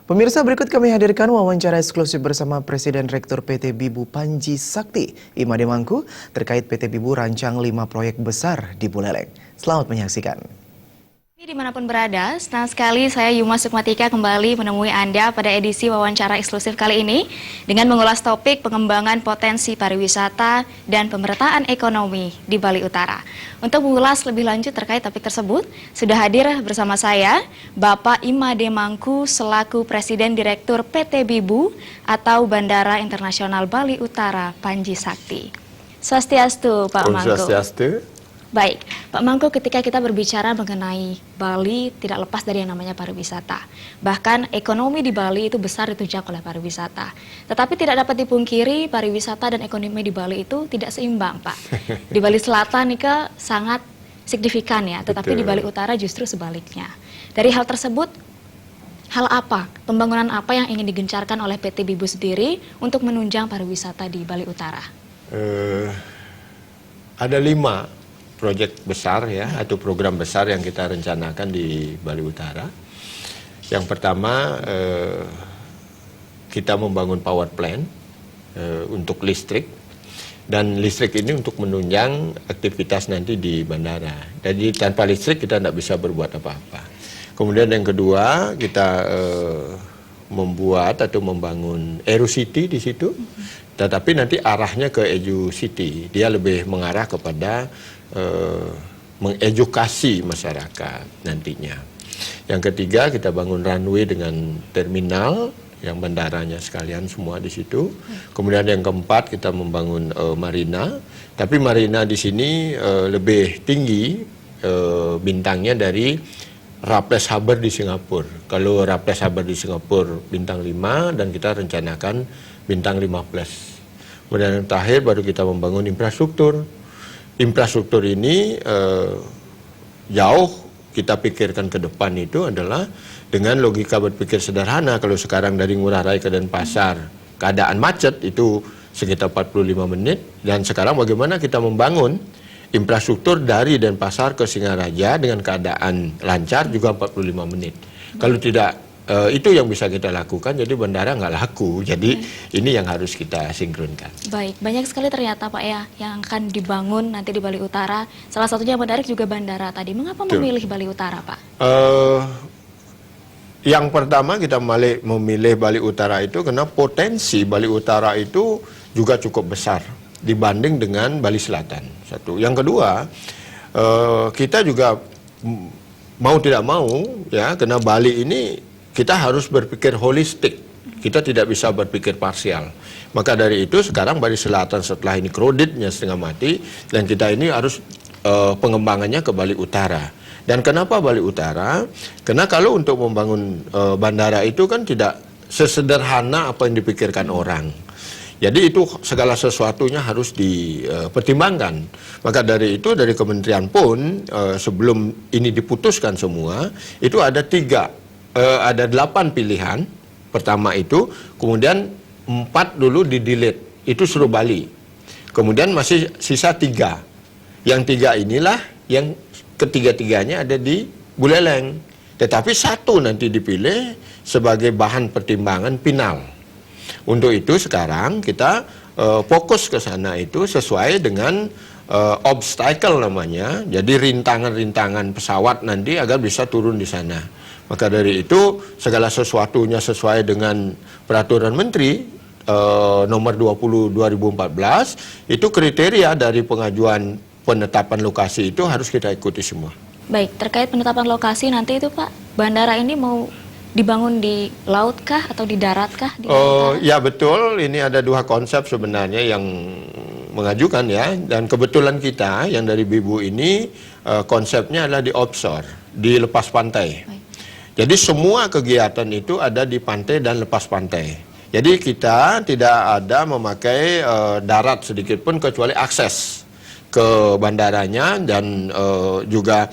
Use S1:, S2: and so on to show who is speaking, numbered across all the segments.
S1: Pemirsa, berikut kami hadirkan wawancara eksklusif bersama Presiden Rektor PT BIBU Panji Sakti, Imade Mangku, terkait PT BIBU rancang 5 proyek besar di Buleleng. Selamat menyaksikan.
S2: Dimanapun berada, senang sekali saya Yuma Sukmatika kembali menemui Anda pada edisi wawancara eksklusif kali ini dengan mengulas topik pengembangan potensi pariwisata dan pemerataan ekonomi di Bali Utara. Untuk mengulas lebih lanjut terkait topik tersebut, sudah hadir bersama saya Bapak Imade Mangku selaku Presiden Direktur PT BIBU atau Bandara Internasional Bali Utara Panji Sakti. Swastiastu, Pak Mangku.
S3: Swastiastu.
S2: Baik, Pak Mangku, ketika kita berbicara mengenai Bali tidak lepas dari yang namanya pariwisata. Bahkan ekonomi di Bali itu besar ditunjang oleh pariwisata. Tetapi tidak dapat dipungkiri pariwisata dan ekonomi di Bali itu tidak seimbang, Pak. Di Bali Selatan nih sangat signifikan ya, tetapi
S3: Betul.
S2: di Bali Utara justru sebaliknya. Dari hal tersebut, hal apa, pembangunan apa yang ingin digencarkan oleh PT BIBU sendiri untuk menunjang pariwisata di Bali Utara?
S3: Ada 5 proyek besar ya, atau program besar yang kita rencanakan di Bali Utara. Yang pertama, kita membangun power plant untuk listrik, dan listrik ini untuk menunjang aktivitas nanti di bandara. Jadi tanpa listrik kita tidak bisa berbuat apa-apa. Kemudian yang kedua, kita membuat atau membangun Aero City di situ, tetapi nanti arahnya ke Edu City. Dia lebih mengarah kepada mengedukasi masyarakat nantinya. Yang ketiga, kita bangun runway dengan terminal yang bandaranya sekalian semua di situ. Kemudian yang keempat, kita membangun marina. Tapi marina di sini lebih tinggi bintangnya dari Raffles Harbour di Singapura. Kalau Raffles Harbour di Singapura bintang 5, dan kita rencanakan bintang 15. Kemudian yang terakhir baru kita membangun infrastruktur. Infrastruktur ini jauh kita pikirkan ke depan itu adalah dengan logika berpikir sederhana. Kalau sekarang dari Ngurah Rai ke Denpasar keadaan macet itu sekitar 45 menit, dan sekarang bagaimana kita membangun infrastruktur dari Denpasar ke Singaraja dengan keadaan lancar juga 45 menit. Kalau tidak, itu yang bisa kita lakukan, jadi bandara nggak laku. Jadi ini yang harus kita sinkronkan.
S2: Baik, banyak sekali ternyata Pak ya yang akan dibangun nanti di Bali Utara. Salah satunya yang menarik juga bandara tadi. Mengapa memilih Bali Utara, Pak?
S3: Yang pertama kita memilih Bali Utara itu karena potensi Bali Utara itu juga cukup besar dibanding dengan Bali Selatan. Satu. Yang kedua, kita juga mau tidak mau ya, karena Bali ini kita harus berpikir holistik. Kita tidak bisa berpikir parsial. Maka dari itu sekarang Bali Selatan setelah ini crowdednya setengah mati, dan kita ini harus pengembangannya ke Bali Utara. Dan kenapa Bali Utara? Karena kalau untuk membangun bandara itu kan tidak sesederhana apa yang dipikirkan orang. Jadi itu segala sesuatunya harus dipertimbangkan. Maka dari itu dari kementerian pun sebelum ini diputuskan semua, itu ada 8 pilihan. Pertama itu, kemudian 4 dulu di-delete, itu suruh Bali. Kemudian masih sisa 3. Yang 3 inilah yang ketiga-tiganya ada di Buleleng. Tetapi 1 nanti dipilih sebagai bahan pertimbangan final. Untuk itu sekarang kita fokus ke sana itu sesuai dengan obstacle namanya. Jadi rintangan-rintangan pesawat nanti agar bisa turun di sana. Maka dari itu segala sesuatunya sesuai dengan peraturan menteri nomor 20 2014, itu kriteria dari pengajuan penetapan lokasi itu harus kita ikuti semua.
S2: Baik, terkait penetapan lokasi nanti itu Pak, bandara ini mau dibangun di laut kah atau di darat kah?
S3: Ya betul, ini ada 2 konsep sebenarnya yang mengajukan ya, dan kebetulan kita yang dari BIBU ini konsepnya adalah di offshore, di lepas pantai. Baik. Jadi semua kegiatan itu ada di pantai dan lepas pantai. Jadi kita tidak ada memakai darat sedikit pun kecuali akses ke bandaranya dan juga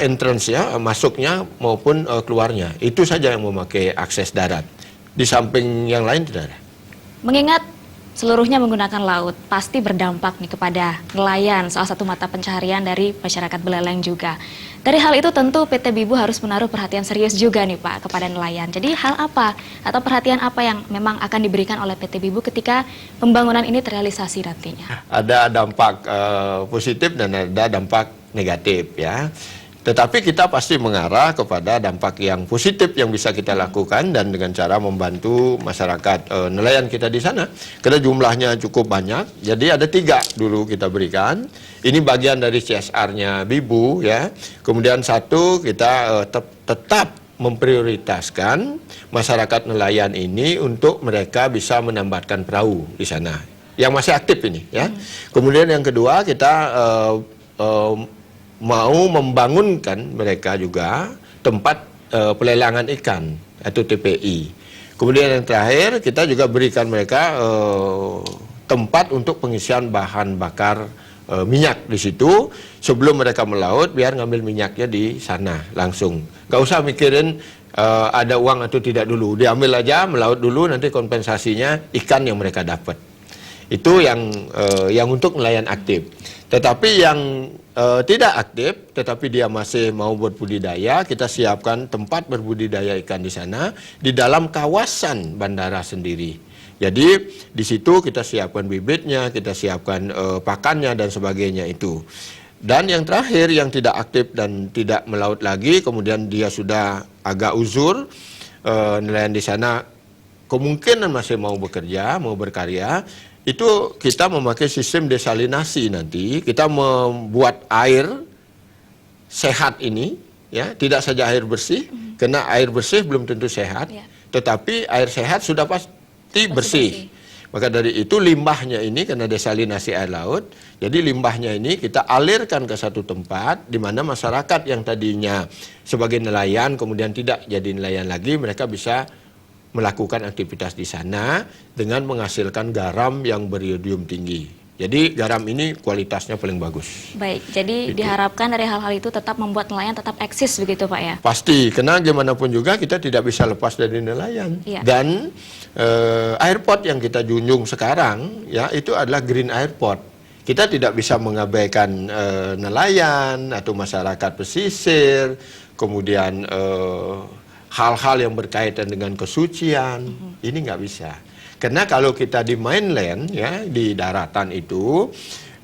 S3: entrance ya, masuknya maupun keluarnya. Itu saja yang memakai akses darat. Di samping yang lain tidak ada.
S2: Mengingat seluruhnya menggunakan laut, pasti berdampak nih kepada nelayan, salah satu mata pencaharian dari masyarakat Buleleng juga. Dari hal itu tentu PT Bibu harus menaruh perhatian serius juga nih Pak kepada nelayan. Jadi hal apa atau perhatian apa yang memang akan diberikan oleh PT Bibu ketika pembangunan ini terrealisasi nantinya?
S3: Ada dampak positif dan ada dampak negatif ya. Tetapi kita pasti mengarah kepada dampak yang positif yang bisa kita lakukan dan dengan cara membantu masyarakat nelayan kita di sana. Karena jumlahnya cukup banyak, jadi ada 3 dulu kita berikan. Ini bagian dari CSR-nya Bibu ya. Kemudian 1 kita tetap memprioritaskan masyarakat nelayan ini untuk mereka bisa menambatkan perahu di sana. Yang masih aktif ini ya. Kemudian yang kedua kita mau membangunkan mereka juga tempat pelelangan ikan atau TPI. Kemudian yang terakhir kita juga berikan mereka tempat untuk pengisian bahan bakar minyak di situ sebelum mereka melaut, biar ngambil minyaknya di sana langsung. Gak usah mikirin ada uang atau tidak dulu, diambil aja, melaut dulu, nanti kompensasinya ikan yang mereka dapat. Itu yang untuk nelayan aktif. Tetapi yang tidak aktif, tetapi dia masih mau berbudidaya, kita siapkan tempat berbudidaya ikan di sana, di dalam kawasan bandara sendiri. Jadi di situ kita siapkan bibitnya, kita siapkan pakannya dan sebagainya itu. Dan yang terakhir yang tidak aktif dan tidak melaut lagi, kemudian dia sudah agak uzur, nelayan di sana kemungkinan masih mau bekerja, mau berkarya. Itu kita memakai sistem desalinasi nanti, kita membuat air sehat ini, ya tidak saja air bersih, karena air bersih belum tentu sehat, tetapi air sehat sudah pasti bersih. Maka dari itu limbahnya ini, karena desalinasi air laut, jadi limbahnya ini kita alirkan ke satu tempat, di mana masyarakat yang tadinya sebagai nelayan, kemudian tidak jadi nelayan lagi, mereka bisa melakukan aktivitas di sana dengan menghasilkan garam yang beriodium tinggi. Jadi garam ini kualitasnya paling bagus.
S2: Baik, jadi diharapkan dari hal-hal itu tetap membuat nelayan tetap eksis begitu Pak ya?
S3: Pasti, karena gimana pun juga kita tidak bisa lepas dari nelayan. Dan airport yang kita junjung sekarang ya itu adalah green airport. Kita tidak bisa mengabaikan nelayan atau masyarakat pesisir, kemudian hal-hal yang berkaitan dengan kesucian, ini nggak bisa. Karena kalau kita di mainland, ya di daratan itu,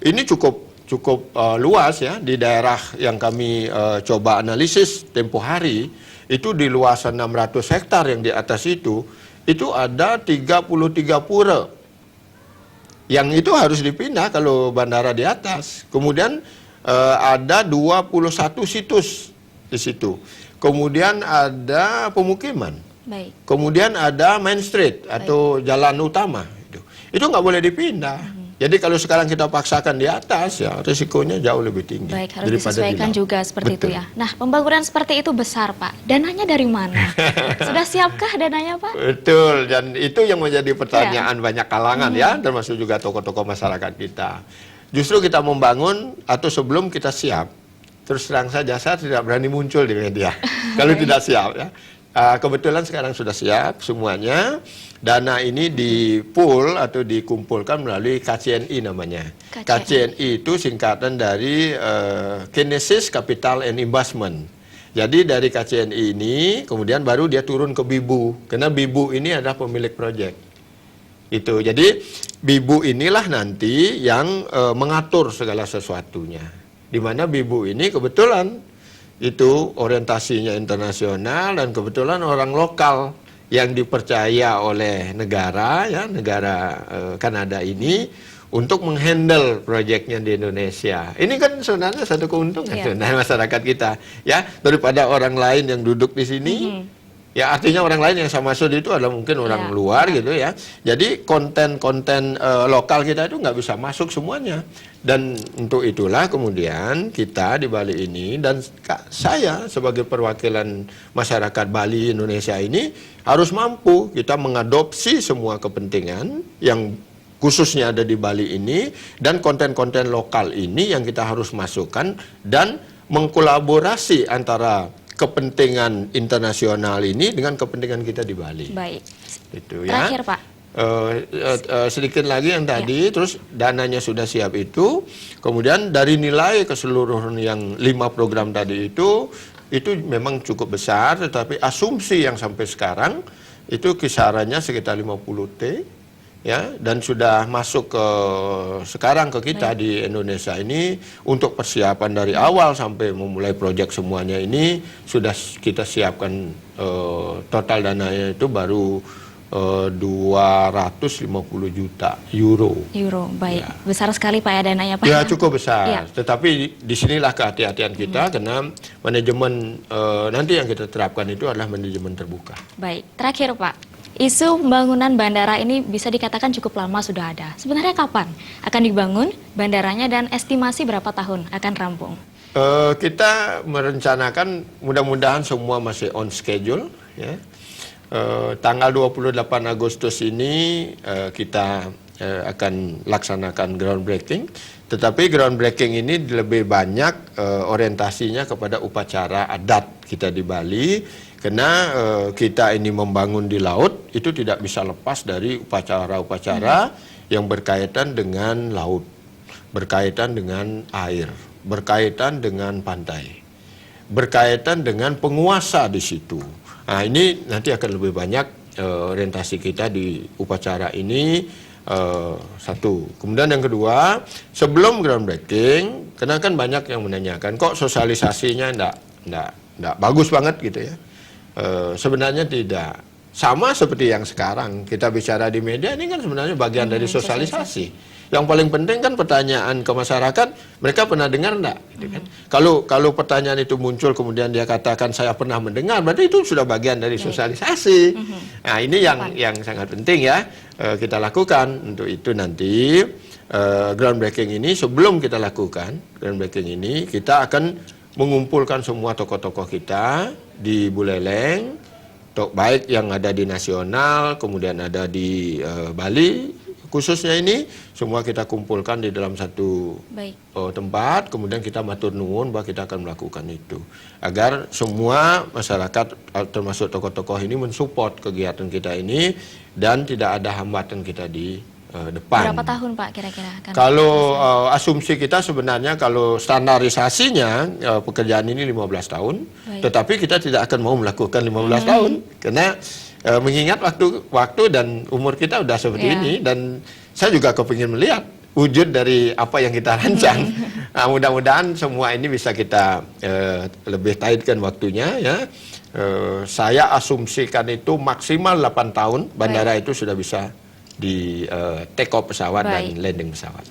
S3: ini cukup luas ya. Di daerah yang kami coba analisis tempo hari, itu di luasan 600 hektar yang di atas itu ada 33 pura. Yang itu harus dipindah kalau bandara di atas. Kemudian ada 21 situs di situ. Kemudian ada pemukiman.
S2: Baik.
S3: Kemudian ada main street atau jalan utama. Itu nggak boleh dipindah. Jadi kalau sekarang kita paksakan di atas, ya risikonya jauh lebih tinggi.
S2: Baik, harus disesuaikan juga seperti itu ya. Nah, pembangunan seperti itu besar Pak. Dananya dari mana? Sudah siapkah dananya Pak?
S3: Betul, dan itu yang menjadi pertanyaan banyak kalangan ya, termasuk juga tokoh-tokoh masyarakat kita. Justru kita membangun atau sebelum kita siap, terus terang saja saya tidak berani muncul di media kalau tidak siap ya. Kebetulan sekarang sudah siap semuanya. Dana ini di pool atau dikumpulkan melalui KCNI namanya. KCNI itu singkatan dari Kinesis Capital and Investment. Jadi dari KCNI ini kemudian baru dia turun ke Bibu, karena Bibu ini adalah pemilik proyek. Itu. Jadi Bibu inilah nanti yang mengatur segala sesuatunya. Di mana Bibu ini kebetulan itu orientasinya internasional dan kebetulan orang lokal yang dipercaya oleh negara ya, negara Kanada ini untuk menghandle proyeknya di Indonesia. Ini kan sebenarnya satu keuntungan sebenarnya masyarakat kita ya, daripada orang lain yang duduk di sini. Ya artinya orang lain yang sama masuk itu adalah mungkin orang luar gitu ya. Jadi konten-konten lokal kita itu nggak bisa masuk semuanya. Dan untuk itulah kemudian kita di Bali ini dan saya sebagai perwakilan masyarakat Bali Indonesia ini harus mampu kita mengadopsi semua kepentingan yang khususnya ada di Bali ini dan konten-konten lokal ini yang kita harus masukkan dan mengkolaborasi antara kepentingan internasional ini dengan kepentingan kita di Bali.
S2: Baik.
S3: Itu
S2: Terakhir
S3: ya.
S2: Pak,
S3: sedikit lagi yang tadi, terus dananya sudah siap itu, kemudian dari nilai keseluruhan yang 5 program tadi itu memang cukup besar, tetapi asumsi yang sampai sekarang itu kisarannya sekitar 50 T, ya, dan sudah masuk sekarang ke kita di Indonesia ini untuk persiapan dari awal sampai memulai proyek semuanya ini sudah kita siapkan total dananya itu baru 250 juta euro.
S2: Baik.
S3: Ya.
S2: Besar sekali Pak ya dananya Pak.
S3: Ya cukup besar,
S2: Ya.
S3: tetapi disinilah kehati-hatian kita karena manajemen nanti yang kita terapkan itu adalah manajemen terbuka.
S2: Baik, terakhir Pak. Isu pembangunan bandara ini bisa dikatakan cukup lama sudah ada. Sebenarnya kapan akan dibangun bandaranya dan estimasi berapa tahun akan rampung?
S3: Kita merencanakan mudah-mudahan semua masih on schedule. Ya. Tanggal 28 Agustus ini kita akan laksanakan groundbreaking. Tetapi groundbreaking ini lebih banyak orientasinya kepada upacara adat kita di Bali. Karena kita ini membangun di laut, itu tidak bisa lepas dari upacara-upacara yang berkaitan dengan laut, berkaitan dengan air, berkaitan dengan pantai, berkaitan dengan penguasa di situ. Nah ini nanti akan lebih banyak orientasi kita di upacara ini, satu. Kemudian yang kedua, sebelum groundbreaking, karena kan banyak yang menanyakan, kok sosialisasinya enggak bagus banget gitu ya. Sebenarnya tidak. Sama seperti yang sekarang kita bicara di media, ini kan sebenarnya bagian dari sosialisasi. Yang paling penting kan pertanyaan ke masyarakat, mereka pernah dengar enggak? Gitu kan? Kalau pertanyaan itu muncul kemudian dia katakan saya pernah mendengar, berarti itu sudah bagian dari sosialisasi. Nah ini yang sangat penting ya kita lakukan. Untuk itu nanti groundbreaking ini, sebelum kita lakukan groundbreaking ini, kita akan mengumpulkan semua tokoh-tokoh kita di Buleleng, baik yang ada di nasional, kemudian ada di Bali, khususnya ini semua kita kumpulkan di dalam satu tempat, kemudian kita matur nuwun bahwa kita akan melakukan itu, agar semua masyarakat termasuk tokoh-tokoh ini mensupport kegiatan kita ini dan tidak ada hambatan kita di depan.
S2: Berapa tahun Pak kira-kira?
S3: Kalau asumsi kita sebenarnya kalau standarisasinya pekerjaan ini 15 tahun, tetapi kita tidak akan mau melakukan 15 tahun karena mengingat waktu dan umur kita udah seperti ini, dan saya juga kepingin melihat wujud dari apa yang kita rancang. Nah, mudah-mudahan semua ini bisa kita lebih taitkan waktunya ya. Saya asumsikan itu maksimal 8 tahun bandara itu sudah bisa di take off pesawat dan landing pesawat.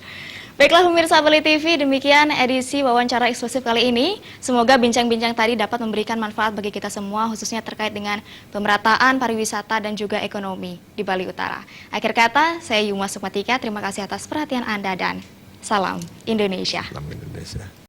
S2: Baiklah pemirsa Bali TV, demikian edisi wawancara eksklusif kali ini. Semoga bincang-bincang tadi dapat memberikan manfaat bagi kita semua, khususnya terkait dengan pemerataan pariwisata dan juga ekonomi di Bali Utara. Akhir kata, saya Yuma Sukmatika, terima kasih atas perhatian Anda dan salam Indonesia.
S3: Salam Indonesia.